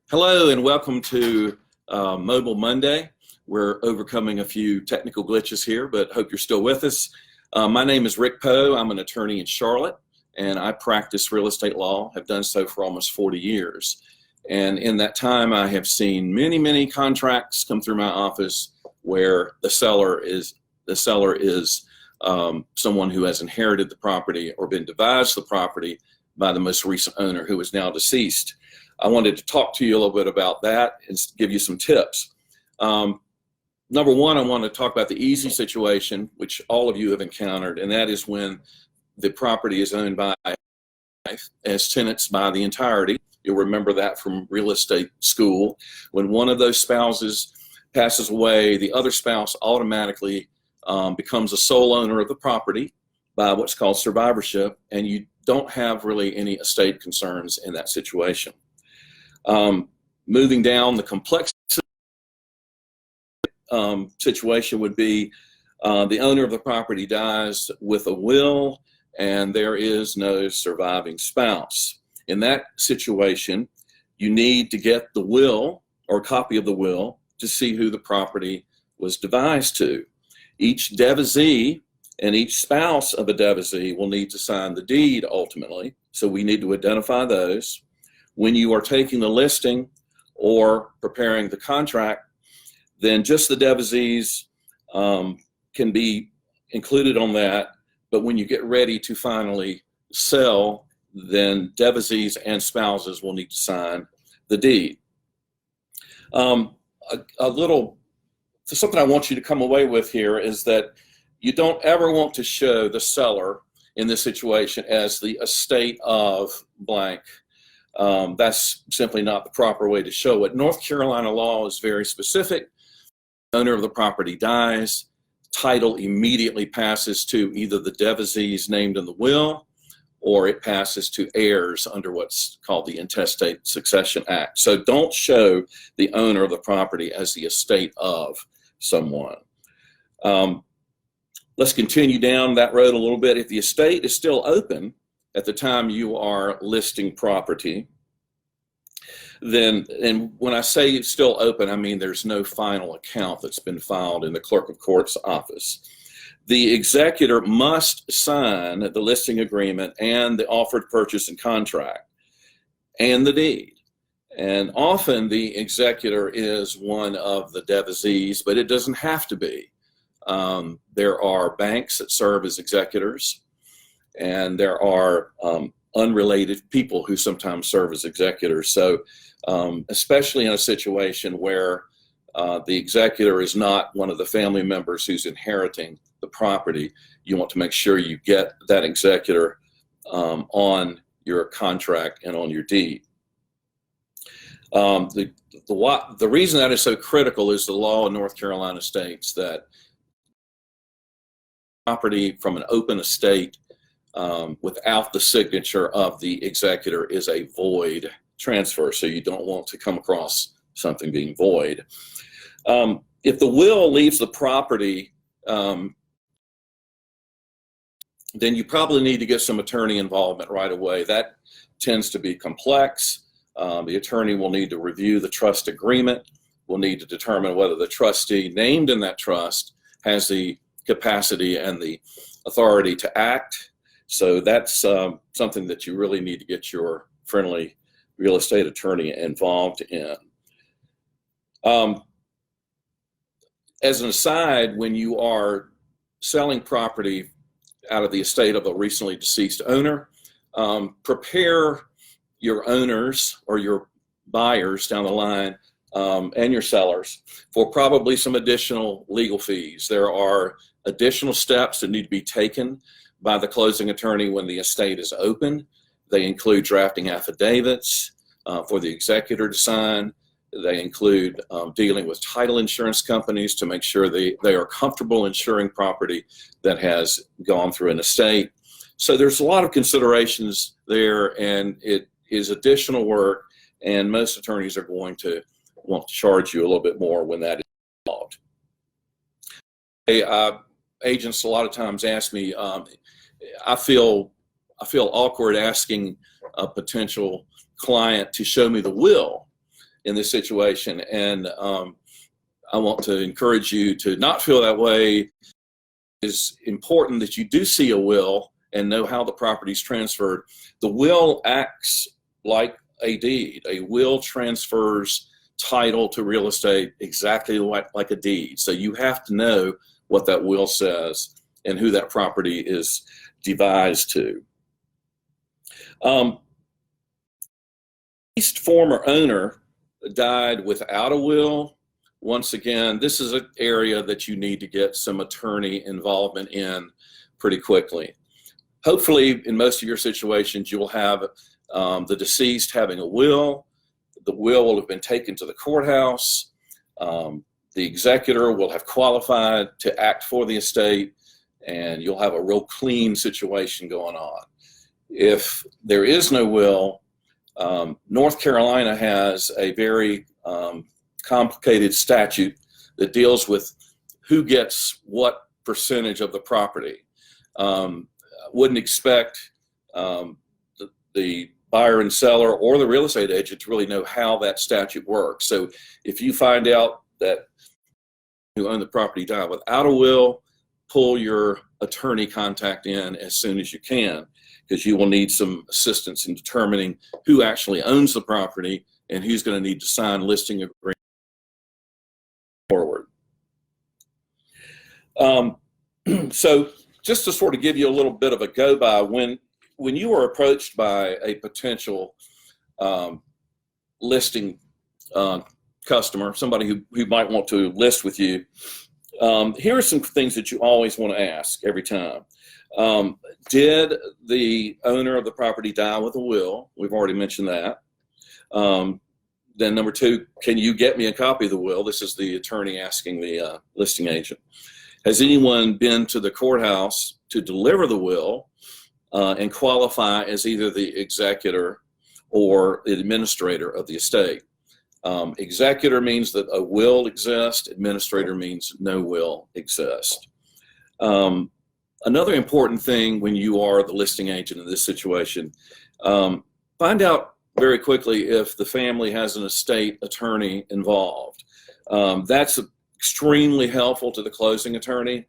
Hello and welcome to Mobile Monday. We're overcoming a few technical glitches here, but hope you're still with us. My name is Rick Poe. I'm an attorney in Charlotte, and I practice real estate law, have done so for almost 40 years. And in that time, I have seen many contracts come through my office where the seller is someone who has inherited the property or been devised the property by the most recent owner who is now deceased. I wanted to talk to you a little bit about that and give you some tips. Number one, I want to talk about the easy situation, which all of you have encountered, and that is when the property is owned by as tenants by the entirety. You'll remember that from real estate school. When one of those spouses passes away, the other spouse automatically becomes a sole owner of the property by what's called survivorship, and you don't have really any estate concerns in that situation. Moving down, the complex situation would be the owner of the property dies with a will and there is no surviving spouse. In that situation, you need to get the will or a copy of the will to see who the property was devised to. Each devisee and each spouse of a devisee will need to sign the deed ultimately, so we need to identify those. When you are taking the listing or preparing the contract, then just the devisees can be included on that. But when you get ready to finally sell, then devisees and spouses will need to sign the deed. Something I want you to come away with here is that you don't ever want to show the seller in this situation as the estate of blank. That's simply not the proper way to show it. North Carolina law is very specific. The owner of the property dies, title immediately passes to either the devisees named in the will, or it passes to heirs under what's called the Intestate Succession Act. So don't show the owner of the property as the estate of someone. Let's continue down that road a little bit. If the estate is still open at the time you are listing property, then, and when I say it's still open, I mean there's no final account that's been filed in the clerk of court's office. The executor must sign the listing agreement and the offered purchase and contract and the deed. And often the executor is one of the devisees, but it doesn't have to be. There are banks that serve as executors, and there are unrelated people who sometimes serve as executors. So especially in a situation where the executor is not one of the family members who's inheriting the property, you want to make sure you get that executor on your contract and on your deed. The reason that is so critical is the law in North Carolina states that property from an open estate without the signature of the executor is a void transfer, so you don't want to come across something being void. If the will leaves the property, then you probably need to get some attorney involvement right away. That tends to be complex. The attorney will need to review the trust agreement, will need to determine whether the trustee named in that trust has the capacity and the authority to act. So that's something that you really need to get your friendly real estate attorney involved in. As an aside, when you are selling property out of the estate of a recently deceased owner, prepare your owners or your buyers down the line and your sellers for probably some additional legal fees. There are additional steps that need to be taken by the closing attorney when the estate is open. They include drafting affidavits for the executor to sign. They include dealing with title insurance companies to make sure they are comfortable insuring property that has gone through an estate. So there's a lot of considerations there, and it is additional work, and most attorneys are going to want to charge you a little bit more when that is involved. Agents a lot of times ask me, I feel awkward asking a potential client to show me the will in this situation. And I want to encourage you to not feel that way. It's important that you do see a will and know how the property is transferred. The will acts like a deed. A will transfers title to real estate exactly like a deed. So you have to know what that will says and who that property is devised to. Former owner died without a will. Once again, this is an area that you need to get some attorney involvement in pretty quickly. Hopefully, in most of your situations, you'll have the deceased having a will. The will have been taken to the courthouse. The executor will have qualified to act for the estate, and you'll have a real clean situation going on. If there is no will, North Carolina has a very complicated statute that deals with who gets what percentage of the property. Wouldn't expect the buyer and seller or the real estate agent to really know how that statute works. So if you find out that who own the property died without a will, pull your attorney contact in as soon as you can, because you will need some assistance in determining who actually owns the property and who's going to need to sign listing agreement forward. So just to sort of give you a little bit of a go-by, when you are approached by a potential listing customer, somebody who might want to list with you, here are some things that you always want to ask every time. Did the owner of the property die with a will? We've already mentioned that. Then number two, can you get me a copy of the will? This is the attorney asking the listing agent. Has anyone been to the courthouse to deliver the will and qualify as either the executor or the administrator of the estate? Executor means that a will exists. Administrator means no will exists. Another important thing when you are the listing agent in this situation, find out very quickly if the family has an estate attorney involved. That's extremely helpful to the closing attorney.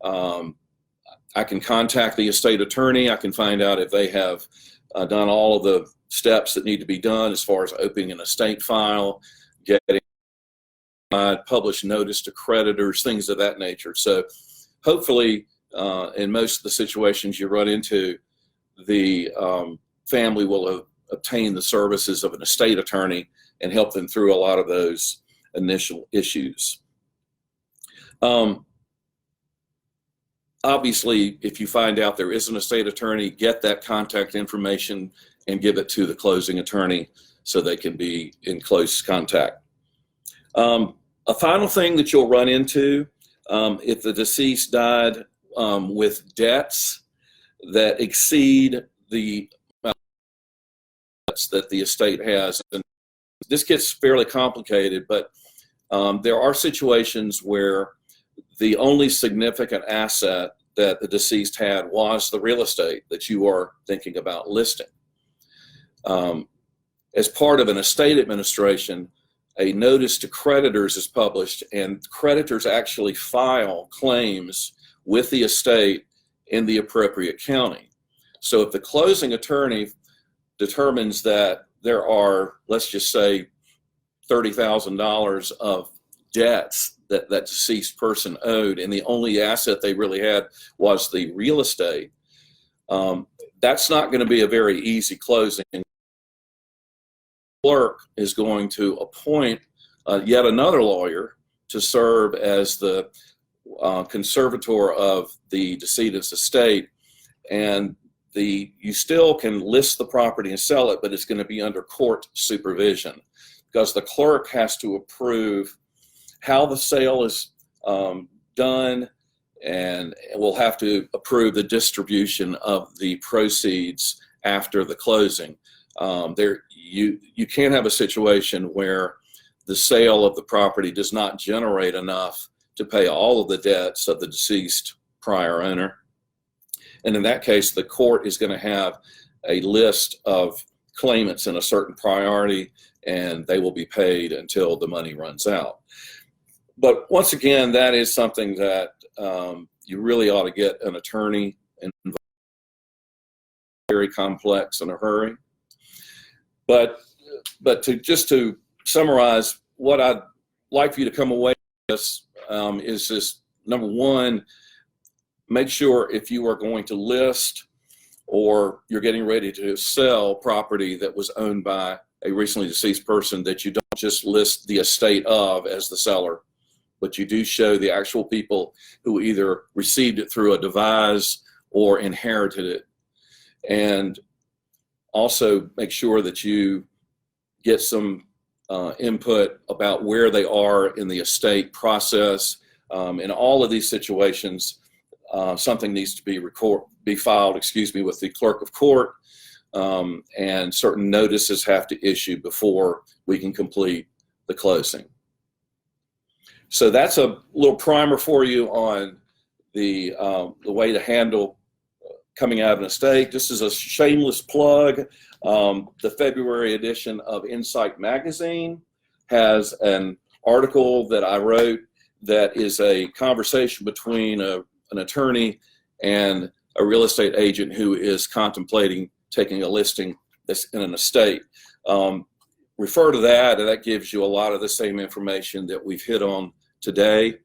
I can contact the estate attorney. I can find out if they have done all of the steps that need to be done as far as opening an estate file, getting published notice to creditors, things of that nature. So hopefully, in most of the situations you run into, the family will have obtained the services of an estate attorney and help them through a lot of those initial issues. Obviously, if you find out there is an estate attorney, get that contact information and give it to the closing attorney so they can be in close contact. A final thing that you'll run into, if the deceased died with debts that exceed the debts that the estate has, and this gets fairly complicated, but there are situations where the only significant asset that the deceased had was the real estate that you are thinking about listing. As part of an estate administration, a notice to creditors is published, and creditors actually file claims with the estate in the appropriate county. So if the closing attorney determines that there are, let's just say, $30,000 of debts that deceased person owed, and the only asset they really had was the real estate, that's not going to be a very easy closing. The clerk is going to appoint yet another lawyer to serve as the conservator of the decedent's estate, and you still can list the property and sell it, but it's going to be under court supervision, because the clerk has to approve how the sale is done, and will have to approve the distribution of the proceeds after the closing. You can't have a situation where the sale of the property does not generate enough to pay all of the debts of the deceased prior owner. And in that case, the court is going to have a list of claimants in a certain priority, and they will be paid until the money runs out. But once again, that is something that you really ought to get an attorney involved. Very complex in a hurry. But to summarize, what I'd like for you to come away with this is this: number one, make sure if you are going to list or you're getting ready to sell property that was owned by a recently deceased person, that you don't just list the estate of as the seller, but you do show the actual people who either received it through a devise or inherited it. And also make sure that you get some input about where they are in the estate process. In all of these situations, something needs to be filed, with the clerk of court, and certain notices have to issue before we can complete the closing. So that's a little primer for you on the way to handle coming out of an estate. This is a shameless plug. The February edition of Insight Magazine has an article that I wrote that is a conversation between an attorney and a real estate agent who is contemplating taking a listing that's in an estate. Refer to that, and that gives you a lot of the same information that we've hit on today.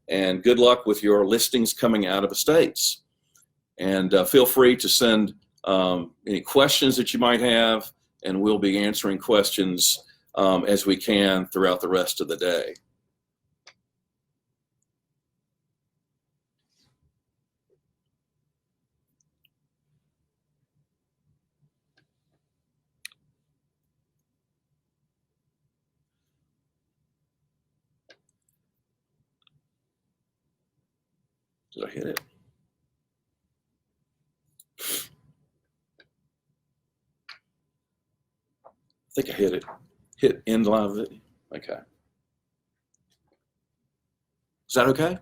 And good luck with your listings coming out of estates. And feel free to send any questions that you might have, and we'll be answering questions as we can throughout the rest of the day. Did I hit it? I think I hit it. Hit end live video. Okay. Is that okay?